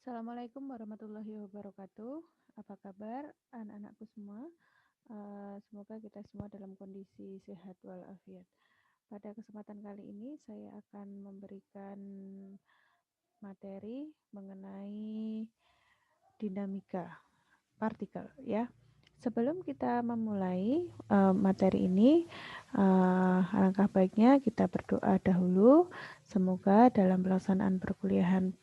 Assalamualaikum warahmatullahi wabarakatuh. Apa kabar anak-anakku semua? Semoga kita semua dalam kondisi sehat walafiat. Pada kesempatan kali ini saya akan memberikan materi mengenai dinamika partikel ya. Sebelum kita memulai materi ini, alangkah baiknya kita berdoa dahulu. Semoga dalam pelaksanaan perkuliahan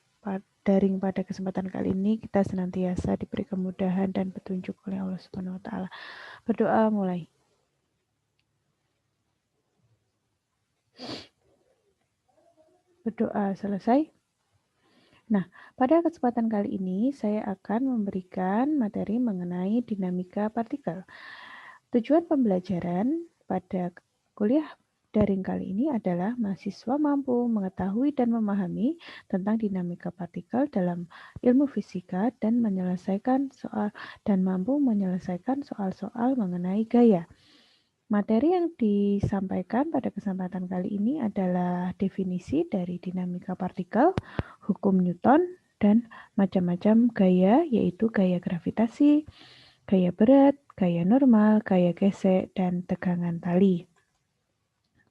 daring pada kesempatan kali ini kita senantiasa diberi kemudahan dan petunjuk oleh Allah Subhanahu wa taala. Berdoa mulai. Berdoa selesai. Nah, pada kesempatan kali ini saya akan memberikan materi mengenai dinamika partikel. Tujuan pembelajaran pada kuliah daring kali ini adalah mahasiswa mampu mengetahui dan memahami tentang dinamika partikel dalam ilmu fisika dan mampu menyelesaikan soal-soal mengenai gaya. Materi yang disampaikan pada kesempatan kali ini adalah definisi dari dinamika partikel, hukum Newton, dan macam-macam gaya, yaitu gaya gravitasi, gaya berat, gaya normal, gaya gesek, dan tegangan tali.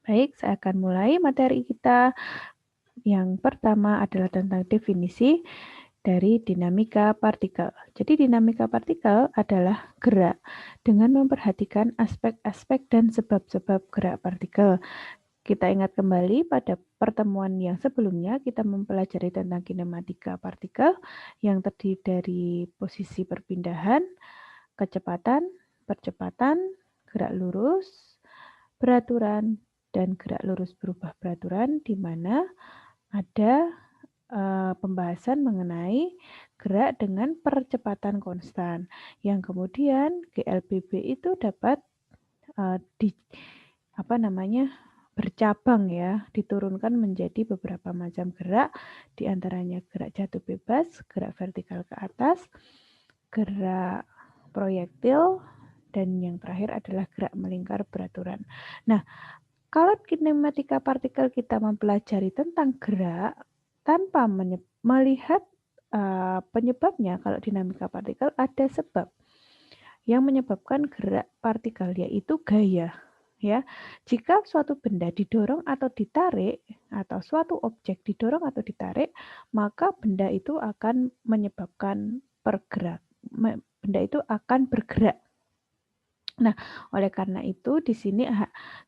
Baik, saya akan mulai materi kita. Yang pertama adalah tentang definisi dari dinamika partikel. Jadi dinamika partikel adalah gerak dengan memperhatikan aspek-aspek dan sebab-sebab gerak partikel. Kita ingat kembali pada pertemuan yang sebelumnya kita mempelajari tentang kinematika partikel yang terdiri dari posisi perpindahan, kecepatan, percepatan, gerak lurus, beraturan, dan gerak lurus berubah beraturan, di mana ada pembahasan mengenai gerak dengan percepatan konstan, yang kemudian GLBB itu dapat bercabang ya, diturunkan menjadi beberapa macam gerak, diantaranya gerak jatuh bebas, gerak vertikal ke atas, gerak proyektil, dan yang terakhir adalah gerak melingkar beraturan. Nah, kalau kinematika partikel kita mempelajari tentang gerak tanpa melihat penyebabnya, kalau dinamika partikel ada sebab yang menyebabkan gerak partikel, yaitu gaya. Ya, jika suatu benda didorong atau ditarik, atau suatu objek didorong atau ditarik, maka benda itu akan menyebabkan benda itu akan bergerak. Nah, oleh karena itu di sini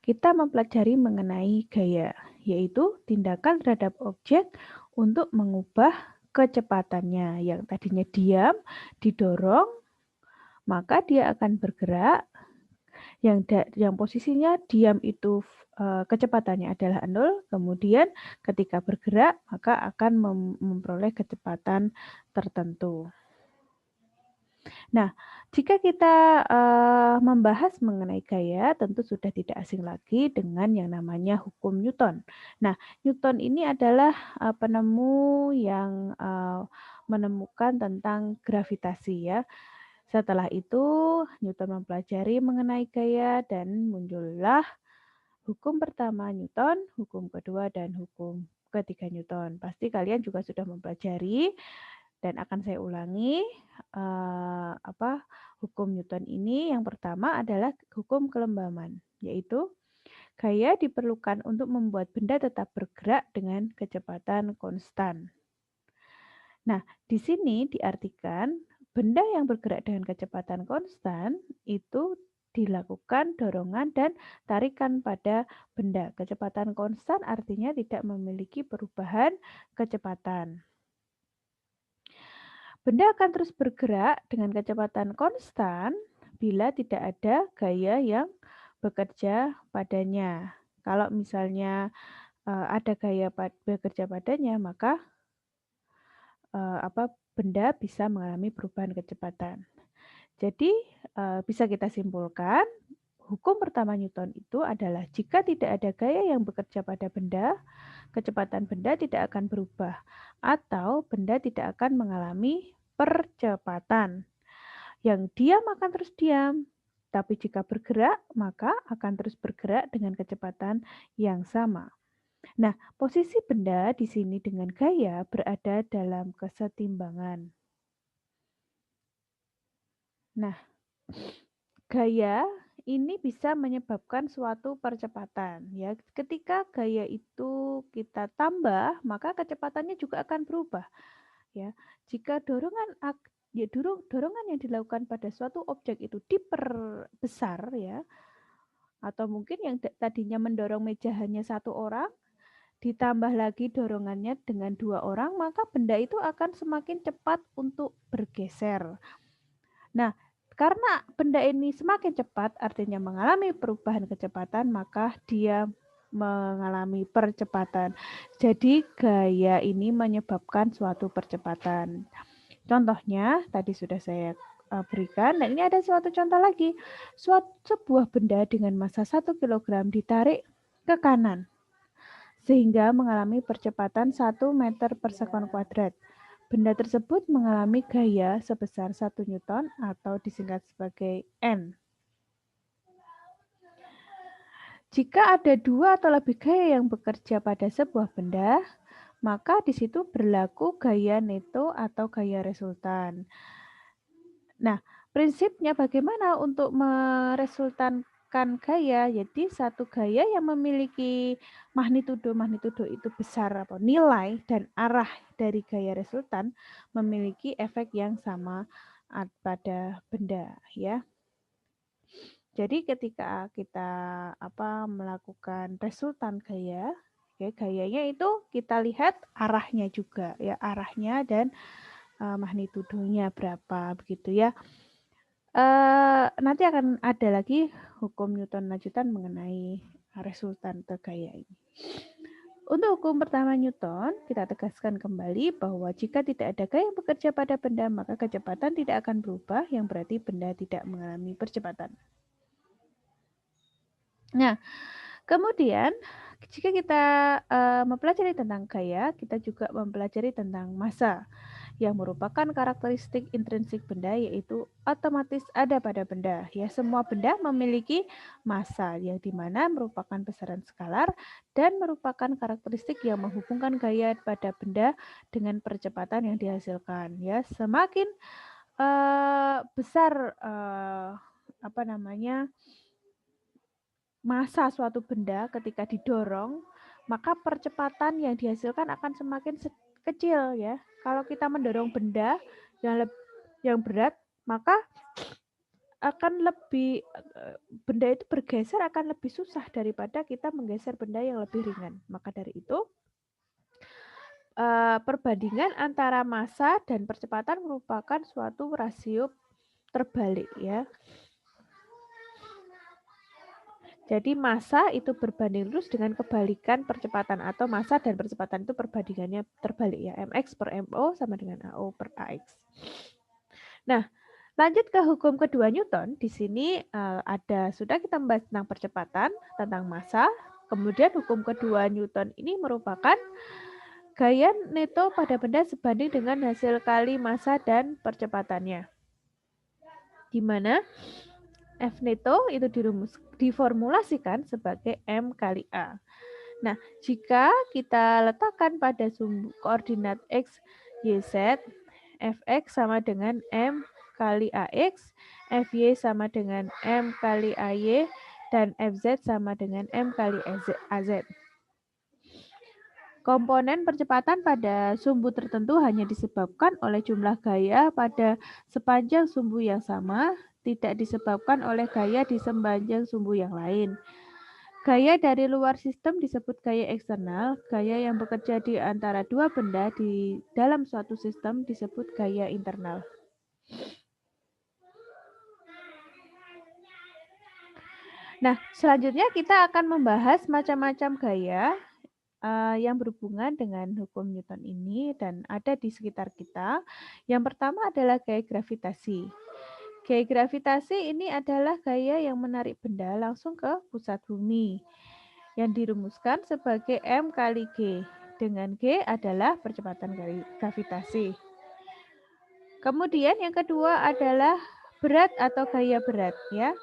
kita mempelajari mengenai gaya, yaitu tindakan terhadap objek untuk mengubah kecepatannya. Yang tadinya diam, didorong, maka dia akan bergerak. Yang posisinya diam itu kecepatannya adalah 0, kemudian ketika bergerak maka akan memperoleh kecepatan tertentu. Nah, jika kita membahas mengenai gaya, tentu sudah tidak asing lagi dengan yang namanya hukum Newton. Nah, Newton ini adalah penemu yang menemukan tentang gravitasi ya. Setelah itu, Newton mempelajari mengenai gaya dan muncullah hukum pertama Newton, hukum kedua, dan hukum ketiga Newton. Pasti kalian juga sudah mempelajari dan akan saya ulangi hukum Newton ini. Yang pertama adalah hukum kelembaman, yaitu gaya diperlukan untuk membuat benda tetap bergerak dengan kecepatan konstan. Nah, di sini diartikan benda yang bergerak dengan kecepatan konstan itu dilakukan dorongan dan tarikan pada benda. Kecepatan konstan artinya tidak memiliki perubahan kecepatan. Benda akan terus bergerak dengan kecepatan konstan bila tidak ada gaya yang bekerja padanya. Kalau misalnya ada gaya bekerja padanya, maka benda bisa mengalami perubahan kecepatan. Jadi bisa kita simpulkan, hukum pertama Newton itu adalah jika tidak ada gaya yang bekerja pada benda, kecepatan benda tidak akan berubah atau benda tidak akan mengalami percepatan. Yang diam akan terus diam, tapi jika bergerak maka akan terus bergerak dengan kecepatan yang sama. Nah, posisi benda di sini dengan gaya berada dalam kesetimbangan. Nah, gaya ini bisa menyebabkan suatu percepatan ya. Ketika gaya itu kita tambah, maka kecepatannya juga akan berubah ya. Jika dorongan yang dilakukan pada suatu objek itu diperbesar ya, atau mungkin yang tadinya mendorong meja hanya satu orang, ditambah lagi dorongannya dengan 2 orang, maka benda itu akan semakin cepat untuk bergeser. Nah, karena benda ini semakin cepat, artinya mengalami perubahan kecepatan, maka dia mengalami percepatan. Jadi gaya ini menyebabkan suatu percepatan. Contohnya tadi sudah saya berikan, dan ini ada suatu contoh lagi. Sebuah benda dengan massa 1 kg ditarik ke kanan, sehingga mengalami percepatan 1 meter per sekon kuadrat. Benda tersebut mengalami gaya sebesar 1 Newton atau disingkat sebagai N. Jika ada 2 atau lebih gaya yang bekerja pada sebuah benda, maka di situ berlaku gaya neto atau gaya resultan. Nah, prinsipnya bagaimana untuk meresultankan gaya? Jadi satu gaya yang memiliki magnitudo itu besar atau nilai dan arah dari gaya resultan memiliki efek yang sama pada benda ya. Jadi ketika kita melakukan resultan gaya, ya gayanya itu kita lihat arahnya juga ya, arahnya dan magnitudonya berapa begitu ya. Nanti akan ada lagi hukum Newton lanjutan mengenai resultan gaya ini. Untuk hukum pertama Newton, kita tegaskan kembali bahwa jika tidak ada gaya yang bekerja pada benda, maka kecepatan tidak akan berubah, yang berarti benda tidak mengalami percepatan. Nah, kemudian jika kita mempelajari tentang gaya, kita juga mempelajari tentang massa, yang merupakan karakteristik intrinsik benda, yaitu otomatis ada pada benda. Ya, semua benda memiliki massa yang dimana merupakan besaran skalar dan merupakan karakteristik yang menghubungkan gaya pada benda dengan percepatan yang dihasilkan. Ya, semakin besar massa suatu benda ketika didorong, maka percepatan yang dihasilkan akan semakin kecil ya. Kalau kita mendorong benda yang berat, maka akan lebih benda itu bergeser akan lebih susah daripada kita menggeser benda yang lebih ringan. Maka dari itu perbandingan antara massa dan percepatan merupakan suatu rasio terbalik ya. Jadi massa itu berbanding lurus dengan kebalikan percepatan, atau massa dan percepatan itu perbandingannya terbalik ya. Mx per Mo sama dengan AO per AX. Nah, lanjut ke hukum kedua Newton. Di sini sudah kita membahas tentang percepatan, tentang massa. Kemudian hukum kedua Newton ini merupakan gaya neto pada benda sebanding dengan hasil kali massa dan percepatannya. Di mana F neto itu diformulasikan sebagai M kali A. Nah, jika kita letakkan pada sumbu koordinat X, Y, Z, Fx sama dengan M kali Ax, Fy sama dengan M kali Ay, dan Fz sama dengan M kali Az. Komponen percepatan pada sumbu tertentu hanya disebabkan oleh jumlah gaya pada sepanjang sumbu yang sama, tidak disebabkan oleh gaya di sepanjang sumbu yang lain. Gaya dari luar sistem disebut gaya eksternal. Gaya yang bekerja di antara dua benda di dalam suatu sistem disebut gaya internal. Nah, selanjutnya kita akan membahas macam-macam gaya yang berhubungan dengan hukum Newton ini dan ada di sekitar kita. Yang pertama adalah gaya gravitasi. Gaya gravitasi ini adalah gaya yang menarik benda langsung ke pusat bumi, yang dirumuskan sebagai M kali G, dengan G adalah percepatan gravitasi. Kemudian yang kedua adalah berat atau gaya berat ya.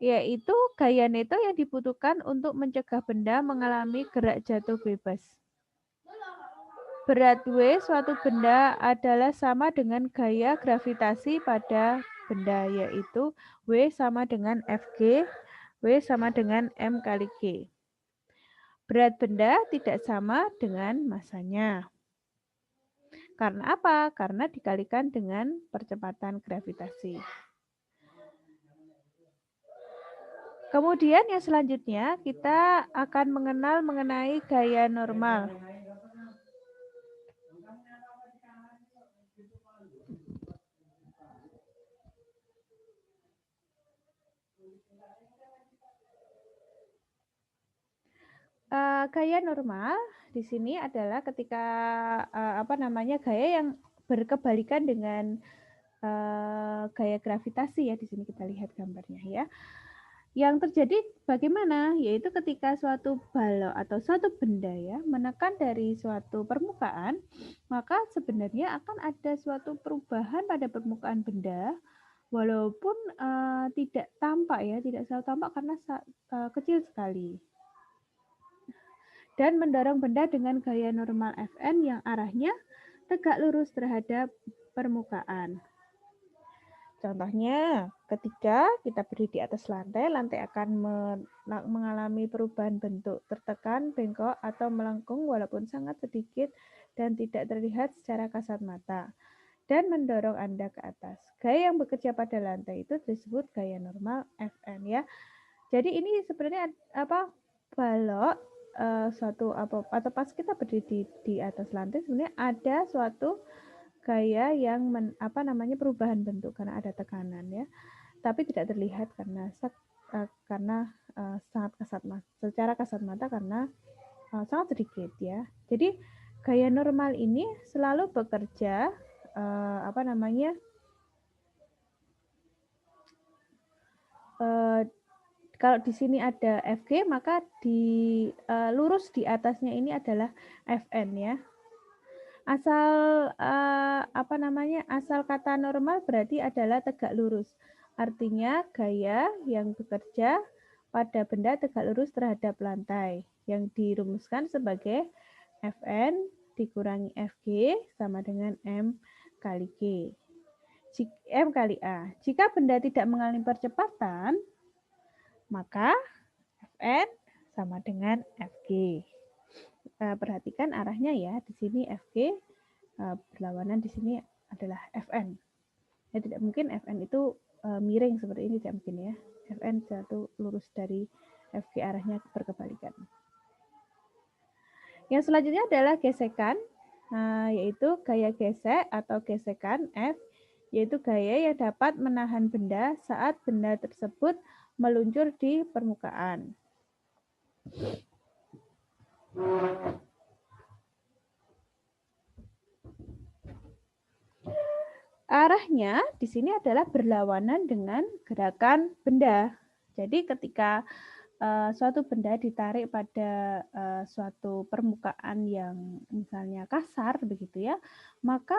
yaitu gaya neto yang dibutuhkan untuk mencegah benda mengalami gerak jatuh bebas. Berat W suatu benda adalah sama dengan gaya gravitasi pada benda, yaitu W sama dengan Fg, W sama dengan M kali G. Berat benda tidak sama dengan masanya. Karena apa? Karena dikalikan dengan percepatan gravitasi. Kemudian yang selanjutnya kita akan mengenal mengenai gaya normal. Gaya normal di sini adalah ketika gaya yang berkebalikan dengan gaya gravitasi ya. Di sini kita lihat gambarnya ya. Yang terjadi bagaimana? Yaitu ketika suatu balok atau suatu benda ya menekan dari suatu permukaan, maka sebenarnya akan ada suatu perubahan pada permukaan benda, walaupun tidak tampak ya, tidak selalu tampak karena kecil sekali. Dan mendorong benda dengan gaya normal Fn yang arahnya tegak lurus terhadap permukaan. Contohnya, ketika kita berdiri di atas lantai, lantai akan mengalami perubahan bentuk, tertekan, bengkok, atau melengkung walaupun sangat sedikit dan tidak terlihat secara kasat mata, dan mendorong Anda ke atas. Gaya yang bekerja pada lantai itu disebut gaya normal Fn ya. Jadi ini sebenarnya balok atau pas kita berdiri di atas lantai sebenarnya ada suatu gaya yang perubahan bentuk karena ada tekanan ya, tapi tidak terlihat karena sangat secara kasat mata karena sangat sedikit ya. Jadi gaya normal ini selalu bekerja kalau di sini ada Fg, maka lurus di atasnya ini adalah Fn ya. Asal asal kata normal berarti adalah tegak lurus. Artinya gaya yang bekerja pada benda tegak lurus terhadap lantai yang dirumuskan sebagai Fn dikurangi Fg sama dengan M kali G. M kali A. Jika benda tidak mengalami percepatan, maka Fn sama dengan Fg. Perhatikan arahnya ya, di sini Fg berlawanan di sini adalah Fn. Ya, tidak mungkin Fn itu miring seperti ini, tidak mungkin ya. Fn jatuh lurus dari Fg, arahnya berkebalikan. Yang selanjutnya adalah gesekan, yaitu gaya gesek atau gesekan F, yaitu gaya yang dapat menahan benda saat benda tersebut meluncur di permukaan. Arahnya di sini adalah berlawanan dengan gerakan benda. Jadi ketika suatu benda ditarik pada suatu permukaan yang misalnya kasar begitu ya, maka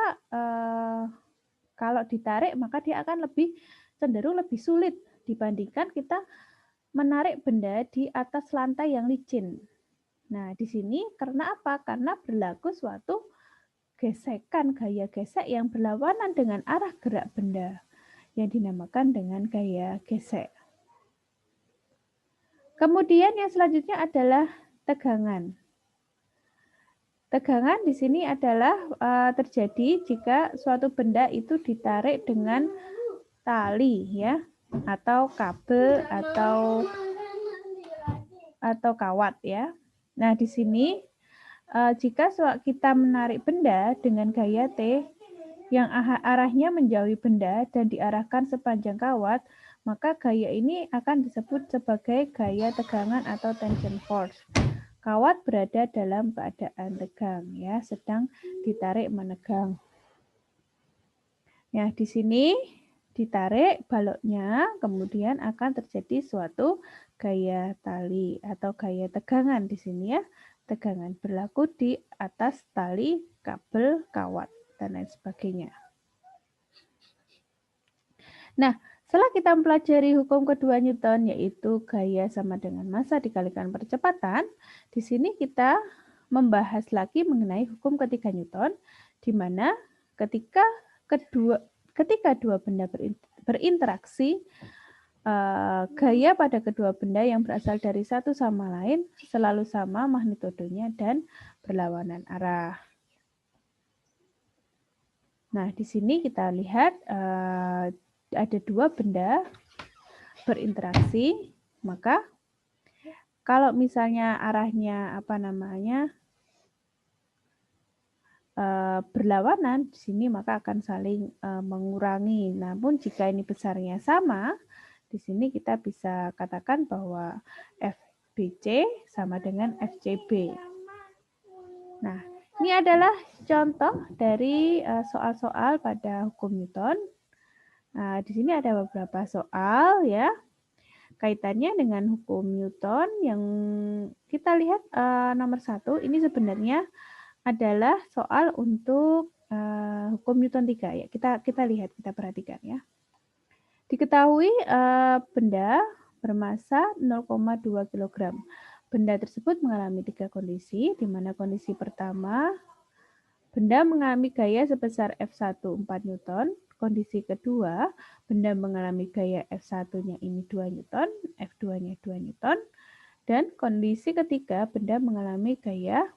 kalau ditarik maka dia akan cenderung lebih sulit dibandingkan kita menarik benda di atas lantai yang licin. Nah, di sini karena apa? Karena berlaku suatu gesekan, gaya gesek yang berlawanan dengan arah gerak benda yang dinamakan dengan gaya gesek. Kemudian yang selanjutnya adalah tegangan. Tegangan di sini adalah terjadi jika suatu benda itu ditarik dengan tali ya, atau kabel atau kawat ya. Nah, di sini jika kita menarik benda dengan gaya T yang arahnya menjauhi benda dan diarahkan sepanjang kawat, maka gaya ini akan disebut sebagai gaya tegangan atau tension force. Kawat berada dalam keadaan tegang ya, sedang ditarik menegang. Ya, di sini ditarik baloknya, kemudian akan terjadi suatu gaya tali atau gaya tegangan di sini ya. Tegangan berlaku di atas tali, kabel, kawat, dan lain sebagainya. Nah, Setelah kita mempelajari hukum kedua Newton, yaitu gaya sama dengan massa dikalikan percepatan, di sini kita membahas lagi mengenai hukum ketiga Newton, di mana ketika dua benda berinteraksi, gaya pada kedua benda yang berasal dari satu sama lain selalu sama magnitudenya dan berlawanan arah. Nah, di sini kita lihat ada dua benda berinteraksi, maka kalau misalnya arahnya berlawanan di sini, maka akan saling mengurangi. Namun jika ini besarnya sama, di sini kita bisa katakan bahwa FBC sama dengan FCB. Nah, ini adalah contoh dari soal-soal pada hukum Newton. Nah, di sini ada beberapa soal ya, kaitannya dengan hukum Newton yang kita lihat nomor 1, ini sebenarnya adalah soal untuk hukum Newton 3 ya. Kita lihat, kita perhatikan ya. Diketahui benda bermassa 0,2 kg. Benda tersebut mengalami 3 kondisi, di mana kondisi pertama, benda mengalami gaya sebesar F1 4 Newton. Kondisi kedua, benda mengalami gaya F1-nya ini 2 Newton, F2-nya 2 Newton. Dan kondisi ketiga, benda mengalami gaya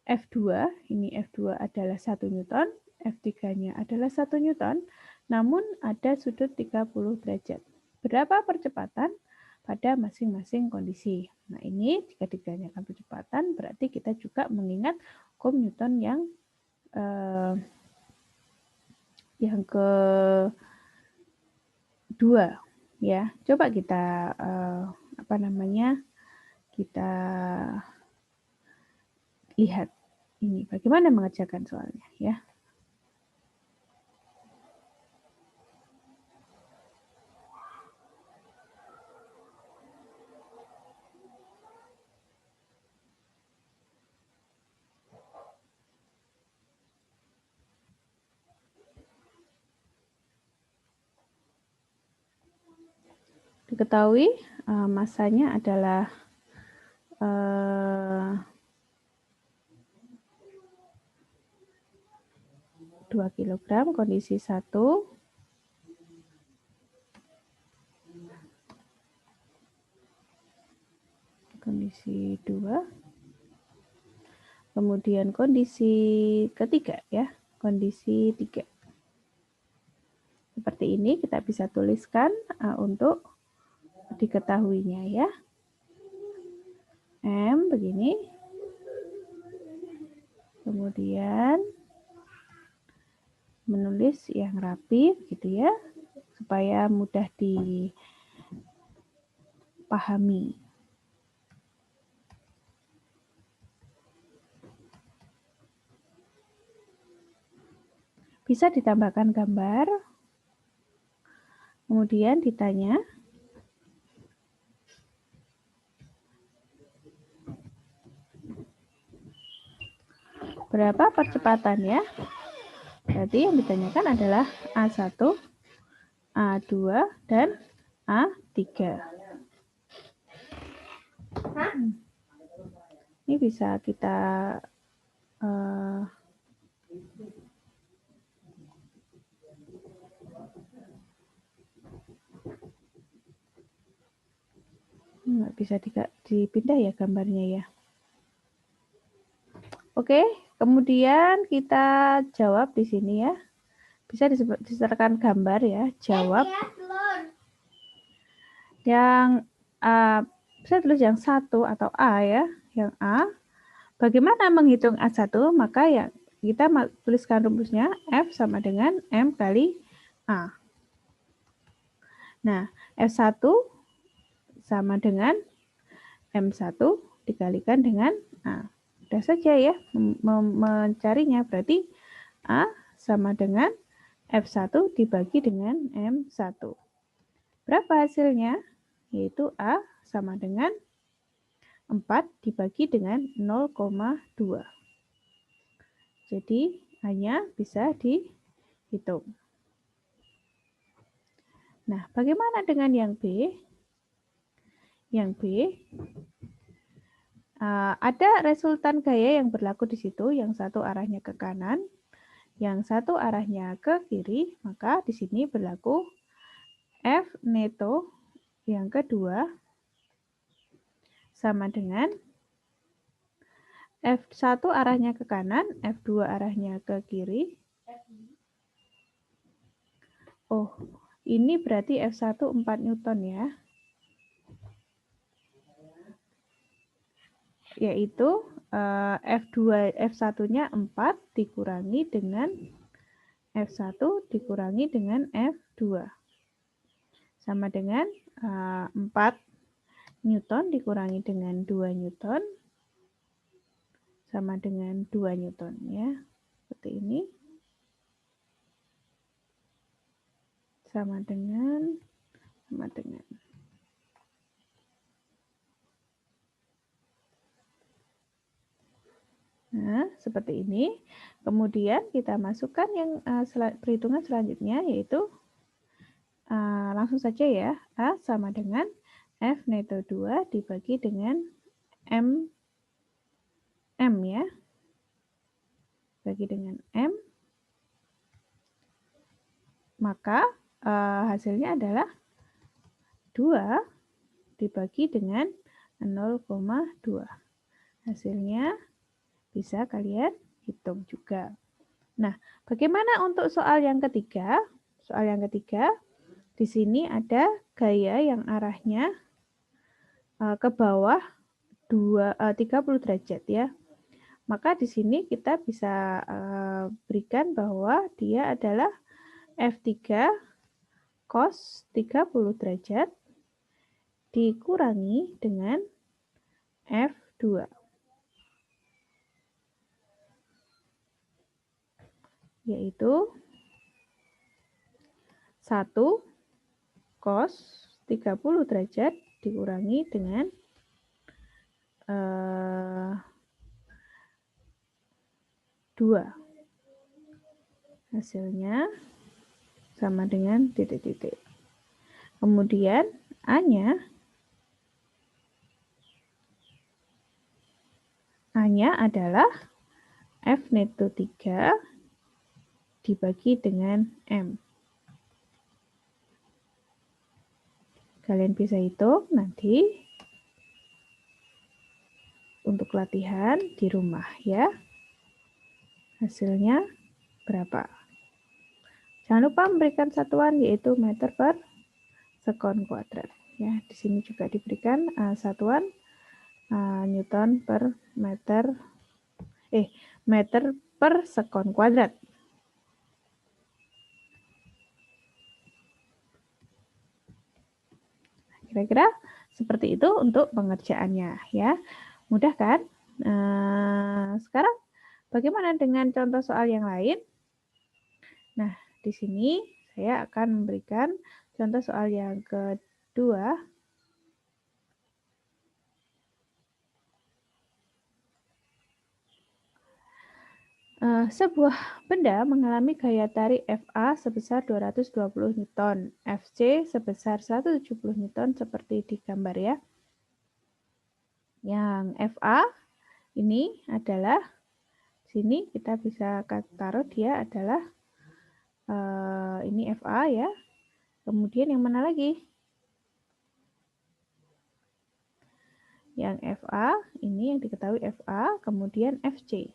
F2, ini F2 adalah 1 Newton, F3-nya adalah 1 Newton, namun ada sudut 30 derajat. Berapa percepatan pada masing-masing kondisi? Nah, ini jika ditanyakan percepatan, berarti kita juga mengingat hukum Newton yang kedua ya. Coba kita kita lihat ini bagaimana mengerjakan soalnya ya. Diketahui massanya adalah 2 kg, kondisi 1. Kondisi 2. Kemudian kondisi ketiga ya, kondisi 3. Seperti ini kita bisa tuliskan untuk diketahuinya ya. M begini. Kemudian menulis yang rapi gitu ya, supaya mudah dipahami. Bisa ditambahkan gambar. Kemudian ditanya, berapa percepatannya? Berarti yang ditanyakan adalah A1, A2, dan A3. Ini bisa kita nggak bisa dipindah ya gambarnya ya. Oke, kemudian kita jawab di sini ya. Bisa disertakan gambar ya, jawab. Yang saya tulis yang 1 atau A ya, yang A. Bagaimana menghitung A1? Maka ya kita tuliskan rumusnya F sama dengan M kali A. Nah, F1 sama dengan M1 dikalikan dengan A. Sudah saja ya mencarinya, berarti A sama dengan F1 dibagi dengan M1. Berapa hasilnya? Yaitu A sama dengan 4 dibagi dengan 0,2. Jadi hanya bisa dihitung. Nah, bagaimana dengan yang B? Yang B, ada resultan gaya yang berlaku di situ, yang satu arahnya ke kanan, yang satu arahnya ke kiri, maka di sini berlaku F neto yang kedua sama dengan F1 arahnya ke kanan, F2 arahnya ke kiri. Oh, ini berarti F1 4 Newton ya. Yaitu F2, F1-nya 4 dikurangi dengan F1 dikurangi dengan F2. Sama dengan 4 Newton dikurangi dengan 2 Newton sama dengan 2 Newton ya. Seperti ini. Sama dengan. Nah, seperti ini. Kemudian kita masukkan yang perhitungan selanjutnya, yaitu langsung saja ya. A sama dengan F neto 2 dibagi dengan M ya. Bagi dengan M. Maka hasilnya adalah 2 dibagi dengan 0,2. Hasilnya bisa kalian hitung juga. Nah, bagaimana untuk soal yang ketiga? Soal yang ketiga, di sini ada gaya yang arahnya ke bawah 30 derajat ya. Maka di sini kita bisa berikan bahwa dia adalah F3 cos 30 derajat dikurangi dengan F2. Yaitu 1 cos 30 derajat dikurangi dengan 2. Hasilnya sama dengan titik-titik. Kemudian A-nya adalah F neto 3 dibagi dengan M. Kalian bisa hitung nanti untuk latihan di rumah ya. Hasilnya berapa? Jangan lupa memberikan satuan yaitu meter per sekon kuadrat. Ya, di sini juga diberikan satuan Newton per meter per sekon kuadrat. Kira-kira seperti itu untuk pengerjaannya ya. Mudah kan? Sekarang bagaimana dengan contoh soal yang lain? Nah, di sini saya akan memberikan contoh soal yang kedua. Sebuah benda mengalami gaya tarik FA sebesar 220 Newton, FC sebesar 170 Newton seperti di gambar ya. Yang FA ini adalah, sini kita bisa taruh dia adalah ini FA ya. Kemudian yang mana lagi? Yang FA, ini yang diketahui FA, kemudian FC.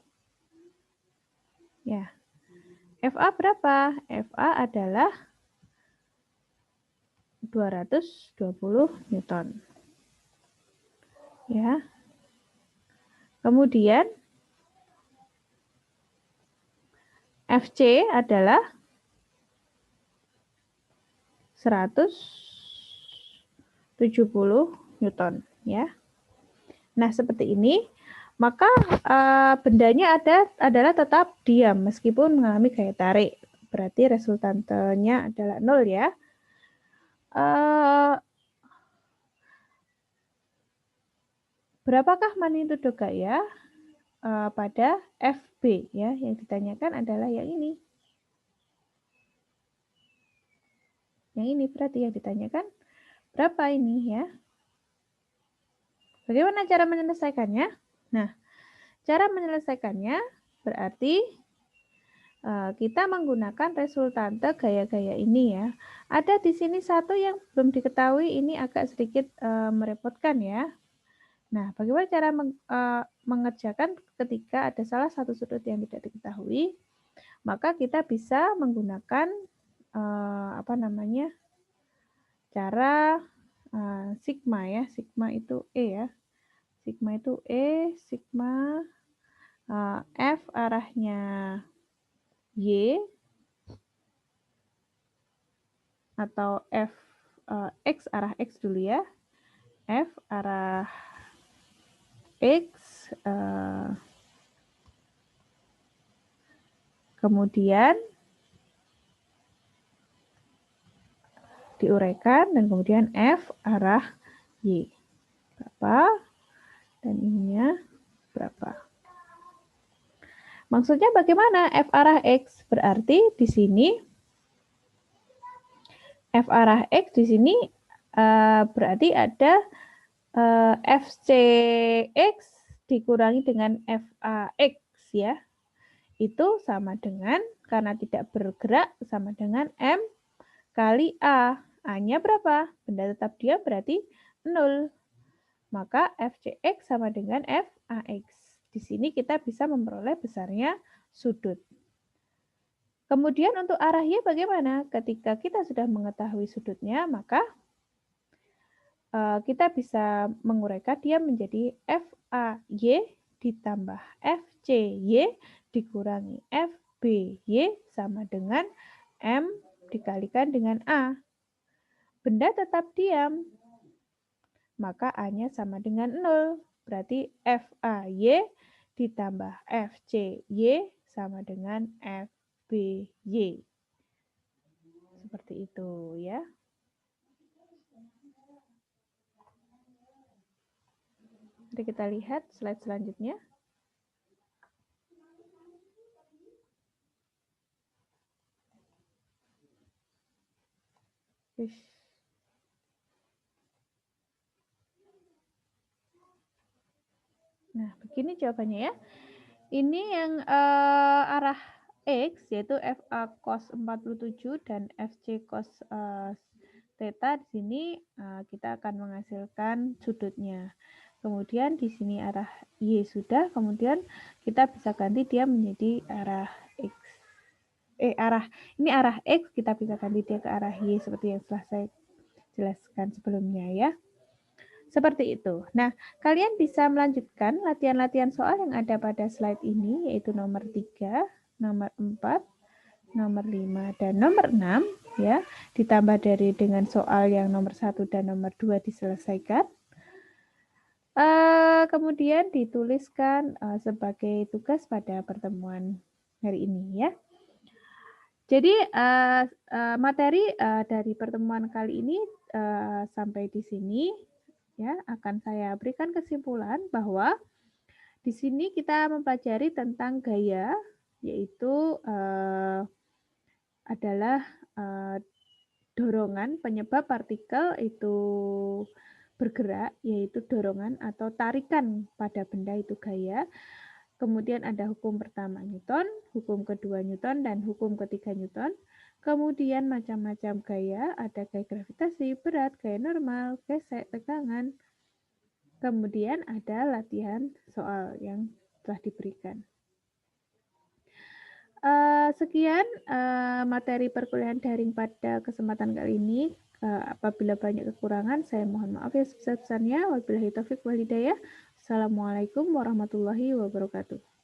Ya. FA berapa? FA adalah 220 Newton. Ya. Kemudian FC adalah 170 Newton ya. Nah, seperti ini, maka bendanya adalah tetap diam meskipun mengalami gaya tarik. Berarti resultantenya adalah 0 ya. Berapakah magnitudo gaya pada FB ya? Yang ditanyakan adalah yang ini. Yang ini berarti yang ditanyakan berapa ini ya. Bagaimana cara menyelesaikannya? Nah, cara menyelesaikannya berarti kita menggunakan resultante gaya-gaya ini ya. Ada di sini satu yang belum diketahui, ini agak sedikit merepotkan ya. Nah, bagaimana cara mengerjakan ketika ada salah satu sudut yang tidak diketahui? Maka kita bisa menggunakan cara sigma ya. Sigma itu E ya. Sigma itu E, sigma F arahnya Y atau F X arah X dulu ya. F arah X kemudian diuraikan dan kemudian F arah Y. Berapa? Dan ininya berapa? Maksudnya bagaimana F arah X? Berarti di sini F arah X di sini berarti ada FCX dikurangi dengan FAX ya. Itu sama dengan, karena tidak bergerak, sama dengan M kali A. A-nya berapa? Benda tetap diam berarti 0. Maka FCX sama dengan FAX. Di sini kita bisa memperoleh besarnya sudut. Kemudian untuk arah Y bagaimana? Ketika kita sudah mengetahui sudutnya, maka kita bisa menguraikan dia menjadi FAY ditambah FCY dikurangi FBY sama dengan M dikalikan dengan A. Benda tetap diam, maka A-nya sama dengan 0. Berarti FAY ditambah FCY sama dengan FBY. Seperti itu ya. Mari kita lihat slide selanjutnya. Nah, begini jawabannya ya. Ini yang arah X, yaitu FA cos 47 dan FC cos theta. Di sini kita akan menghasilkan sudutnya. Kemudian di sini arah Y sudah, kemudian kita bisa ganti dia menjadi arah X. Ini arah X, kita bisa ganti dia ke arah Y seperti yang telah saya jelaskan sebelumnya ya. Seperti itu. Nah, kalian bisa melanjutkan latihan-latihan soal yang ada pada slide ini, yaitu nomor 3, nomor 4, nomor 5, dan nomor 6, ya. Ditambah dengan soal yang nomor 1 dan nomor 2 diselesaikan. Kemudian dituliskan sebagai tugas pada pertemuan hari ini, ya. Jadi, materi dari pertemuan kali ini sampai di sini. Ya, akan saya berikan kesimpulan bahwa di sini kita mempelajari tentang gaya, yaitu adalah dorongan penyebab partikel itu bergerak, yaitu dorongan atau tarikan pada benda itu gaya. Kemudian ada hukum pertama Newton, hukum kedua Newton, dan hukum ketiga Newton. Kemudian macam-macam gaya, ada gaya gravitasi, berat, gaya normal, gesek, tegangan. Kemudian ada latihan soal yang telah diberikan. Sekian materi perkuliahan daring pada kesempatan kali ini. Apabila banyak kekurangan, saya mohon maaf ya sebesar-besarnya. Wabillahi taufiq wal hidayah. Assalamualaikum warahmatullahi wabarakatuh.